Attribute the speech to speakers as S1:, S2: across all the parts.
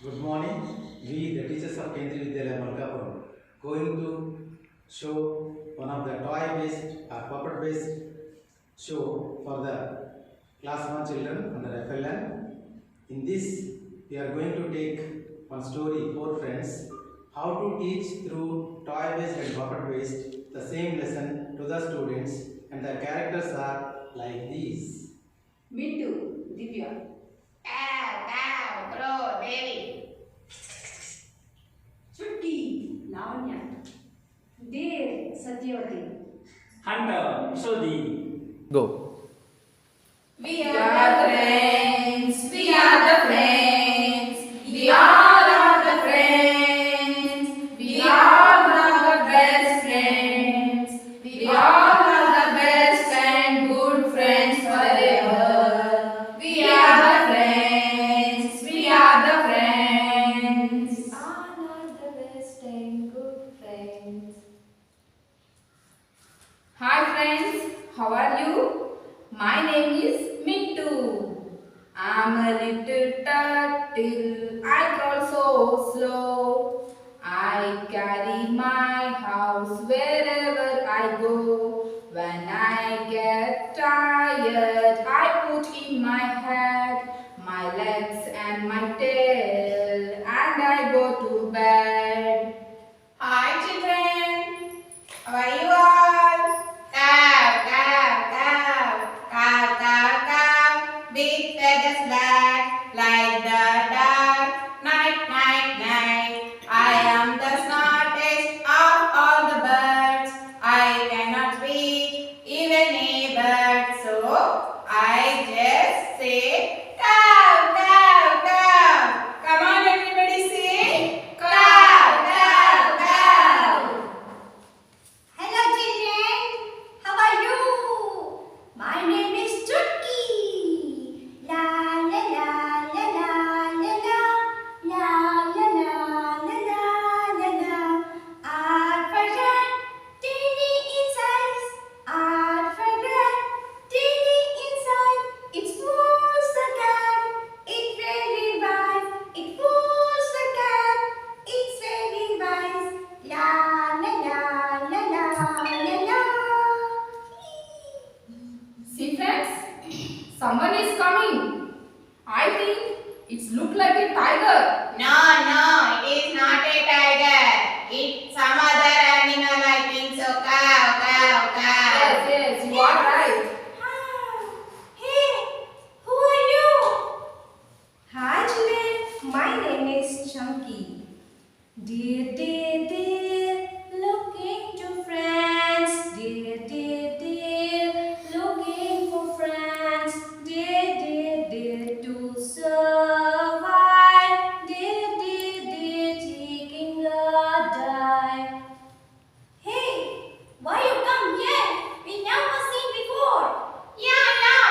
S1: Good morning. We, the teachers of Kendriya Vidyalaya Malkapuram, going to show one of the toy-based or puppet-based show for the class 1 children under FLN. In this, we are going to take one story, Four Friends, how to teach through toy-based and puppet-based the same lesson to the students, and the characters are like these.
S2: Mintu, Divya.
S3: Cow, cow, crow, Devi.
S2: Chutki, Lavanya. Dev, Satyavati.
S4: Hunter, Yashodi.
S1: Go.
S3: We are the friends. We are the friends. We all are the friends. We all are the best friends. We all are the best and good friends forever. We are the friends. We are the friends. We all are the best and good friends. Hi friends, how are you? My name is Mintu. I'm a little turtle. I crawl so slow. I carry my house wherever I go. When I get tired, I put in my head, my legs and my tail, and I go to bed. Hi children, how are you all? Cow, cow, cow, cow, cow, cow. Big feathers black like the dark night, night, night. I am the smartest of all the birds. I cannot speak even a bird, so I just say cow, cow, cow. Come on, everybody, say cow, cow, cow.
S2: Hello children, how are you? My name is Chutki. La la la la la la la la la la la la la. R for rat, teeny in size. R for rat, teeny in size. It pulls the cat. It very wise. It pulls the cat. It's very wise. La la la la la la la.
S3: See friends, someone is coming. I think it looks like a tiger. No, no, it is not a tiger. It's some other animal, I think so. Cow, cow, cow. Yes, yes, you are right.
S2: Hey, who are you? Hi children, my name is Chunky. Dear, dear, dear, looking to friends. Dear, dear, dear, looking for friends. Dear, dear, dear, to survive. Dear, dear, dear, taking a dive. Hey, why you come here? We never seen before.
S3: Yeah,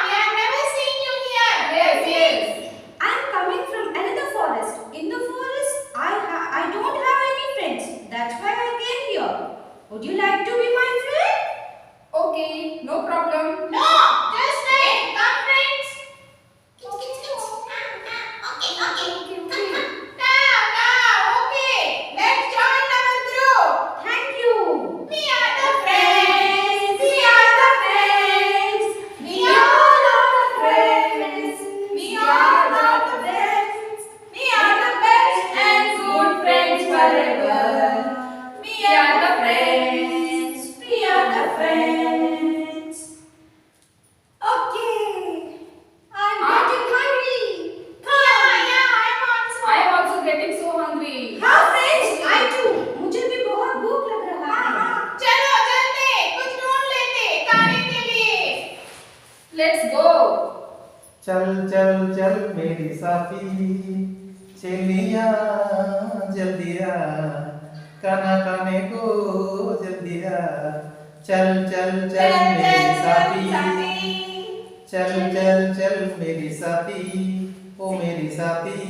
S3: we have never seen you here. Yes, yes.
S2: I'm coming from another forest. In the forest, I don't have any friends. That's why I came here. Would you like to be my friend?
S3: Okay, no problem. No, just wait. Come, friends. Now, okay. Let's join our group.
S2: Thank you.
S3: We are the friends. We are the friends. We all are the friends. We all are the friends. We are the best and good friends forever. We are the friends. We are the friends.
S2: Okay. I'm getting hungry.
S3: I'm also getting so hungry.
S2: हाँ friends, I too. मुझे भी बहुत भूख लग रहा है.
S3: चलो चलते कुछ ढूंढ लेते खाने के लिए. Let's go.
S1: चल चल चल मेरी साथी चलिया जल्दिया खाना खाने को जल्दिया चल चल चल मेरी साथी चल चल चल मेरी साथी ओ मेरी साथी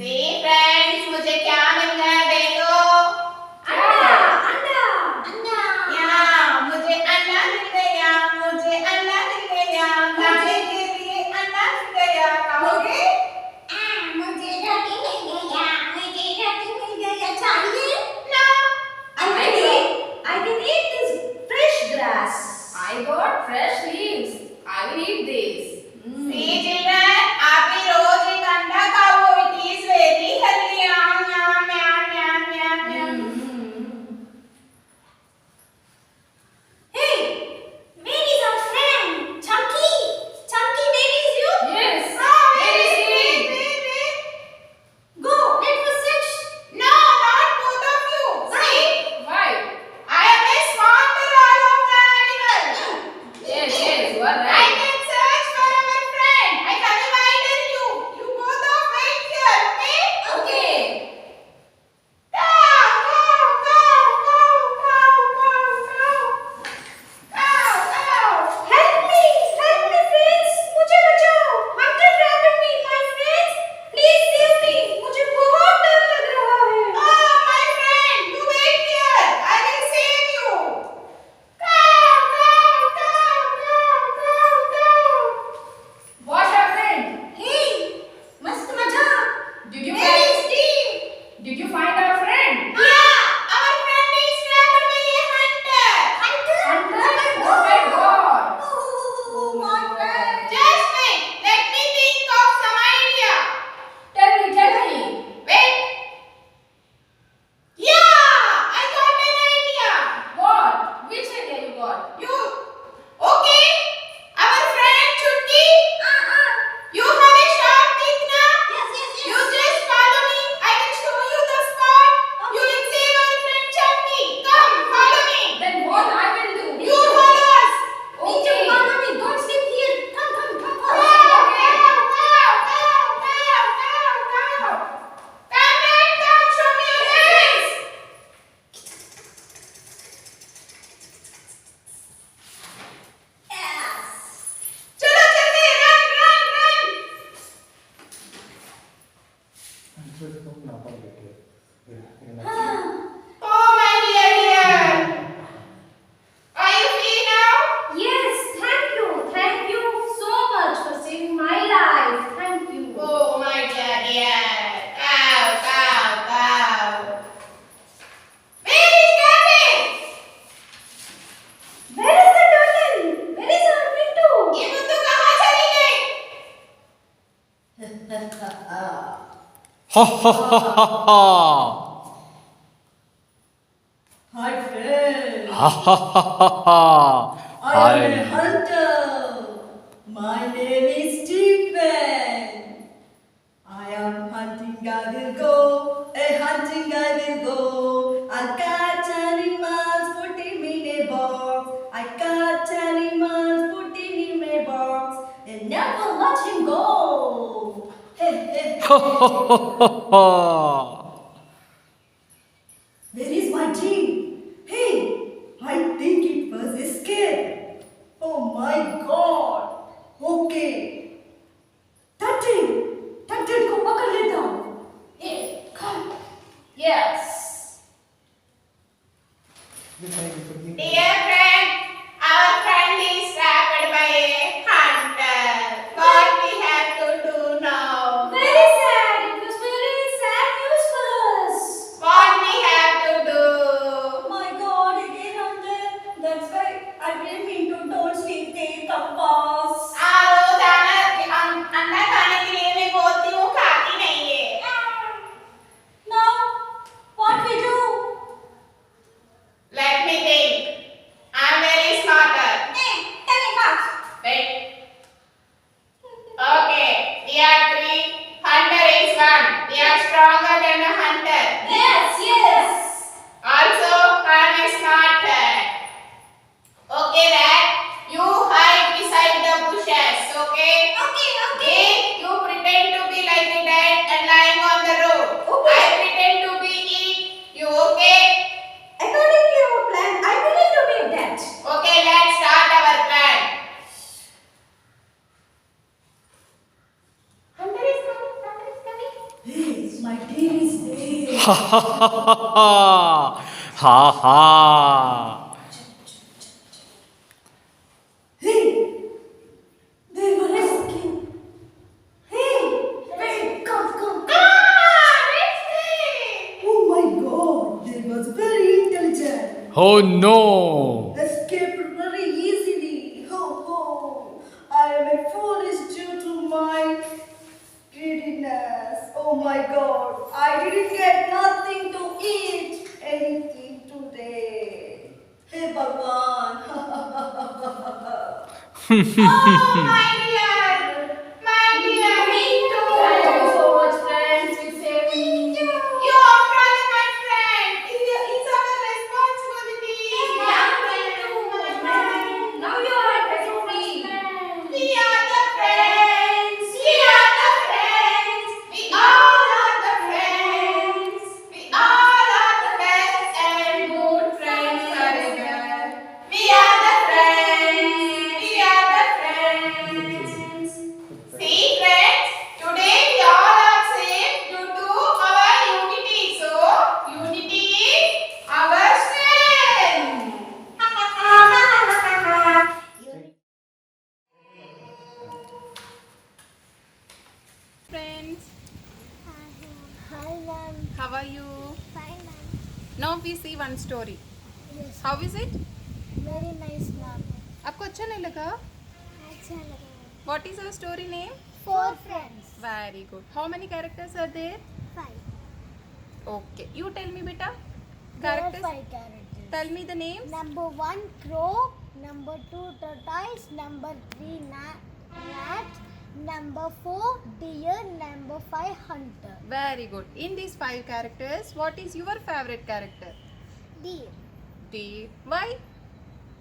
S3: See friends, मुझे क्या मिल गया देखो.
S2: अंडा.
S3: या मुझे अंडा मिल गया. मुझे अंडा मिल गया. खाने के लिए अंडा मिल गया. खाओगे?
S2: मुझे रोटी मिल गया.
S3: Oh my dear. Are you free now?
S2: Yes, thank you. Thank you so much for saving my life. Thank you.
S3: Oh my dear. Cow, cow, cow. Where is Captain?
S2: Where is the turtle? Where is our Mintu?
S3: ये मुद्दू कहाँ चली गई?
S5: Ha ha ha ha ha.
S6: Hi friend,
S5: Ha ha ha ha ha.
S6: I am a hunter. My name is Stephen. I am hunting, I will go. Hunting, I will go. I catch animals, put him in a box. I catch animals, put him in a box. And never let him go. Hey, hey,
S5: Ha ha ha ha ha.
S6: where is my team? Hey, I think it was a scare. Oh my God. Okay. Turtle को पकड़ लेता हूँ.
S2: Hey, come. Yes.
S3: Dear friend, our friend is trapped by a hunter. What we have to do now?
S2: Very sad. It was very sad news for us.
S3: What we have to do?
S6: My God, again hunter. That's why I came into don't sleep there. Compass.
S3: रोजाना अंडा खाने के लिए मैं बोलती हूँ, खाती नहीं है.
S6: Now, what we do?
S3: Let me think. I'm very smarter.
S2: Hey, tell me fast.
S3: Wait. Okay, we are three. Hunter is one. We are stronger than a hunter.
S2: Yes, yes.
S3: Also, I'm a smarter. Okay, Rat. You hide beside the bushes. Okay.
S2: Okay, okay.
S3: Hey, you pretend to be like a dead and lying on the road.
S2: Okay.
S3: I pretend to be it. You okay?
S2: According to your plan, I believe to be that.
S3: Okay, let's start our plan. Hunter is coming. Hunter is coming.
S6: Hey, my team is there.
S5: Ha ha ha ha ha. Ha ha.
S6: Hey, they were rescued. Hey,
S2: Wait, come.
S3: Let's see.
S6: oh my God, they was very intelligent.
S5: Oh no.
S6: Escaped very easily. Ho ho. I am a foolish due to my greediness. Oh my God, I didn't get nothing to eat anything today. Hey Bhagwan.
S3: Oh, my dear. My dear. Me too.
S2: Thank you so much, friends. You saved me.
S3: You after all my friend. It's our responsibility.
S2: Yeah, me too, my friend. Now you are very free.
S3: We are the friends. We are the friends. We all are the friends. We all are the best and good friends forever. We are the friends. We are the friends. See friends, today we all are safe due to our unity. So unity is our strength.
S7: Friends,
S8: Hi ma'am,
S7: how are you?
S8: fine ma'am.
S7: Now we see one story.
S8: Yes,
S7: How is it?
S8: very nice ma'am.
S7: आपको अच्छा नहीं लगा?
S8: अच्छा लगा ma'am.
S7: What is our story name?
S8: 4 friends.
S7: Very good. How many characters are there?
S8: 5.
S7: Okay. You tell me, beta.
S8: There are
S7: Characters.
S8: 5 characters.
S7: Tell me the names.
S8: Number 1 crow, number 2 tortoise, number 3 rat, number 4 deer, number 5 hunter.
S7: Very good. In these 5 characters, what is your favorite character?
S8: Deer.
S7: Deer. Why?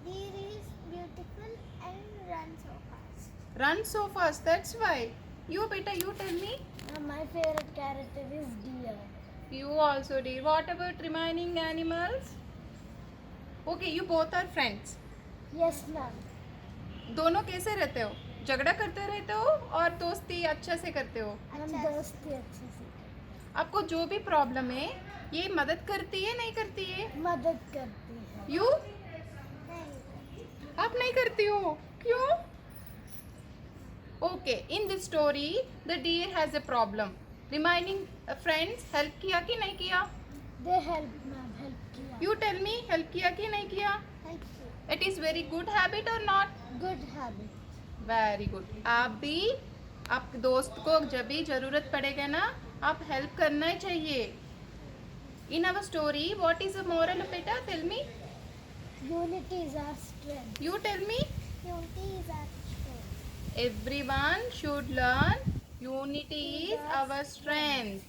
S8: Deer is beautiful and runs so fast.
S7: Run so fast. That's why. You, beta. You tell me.
S8: My favorite character is deer.
S7: You also deer. What about remaining animals? Okay, you both are friends.
S8: Yes ma'am.
S7: दोनों कैसे रहते हो? झगड़ा करते रहते हो और दोस्ती अच्छे से करते हो?
S8: हम दोस्ती अच्छे से करते
S7: आपको जो भी प्रॉब्लम है ये मदद करती है नहीं करती है?
S8: मदद करती है।
S7: यू आप नहीं करती हो, क्यों? Okay, in this story the deer has a problem. Reminding friends, help किया कि नहीं किया?
S8: दे हेल्प मैम, हेल्प किया।
S7: यू टेल मी, हेल्प किया कि नहीं किया?
S8: हेल्प किया।
S7: It is very good habit और not?
S8: Good habit.
S7: Very good. आप भी आप दोस्त को जब भी जरूरत पड़ेगा ना, आप हेल्प करना ही चाहिए। In our story what is the moral बेटा? Tell me.
S8: Unity is our strength.
S7: You tell me.
S8: Unity is our strength.
S7: Everyone should learn unity is our strength.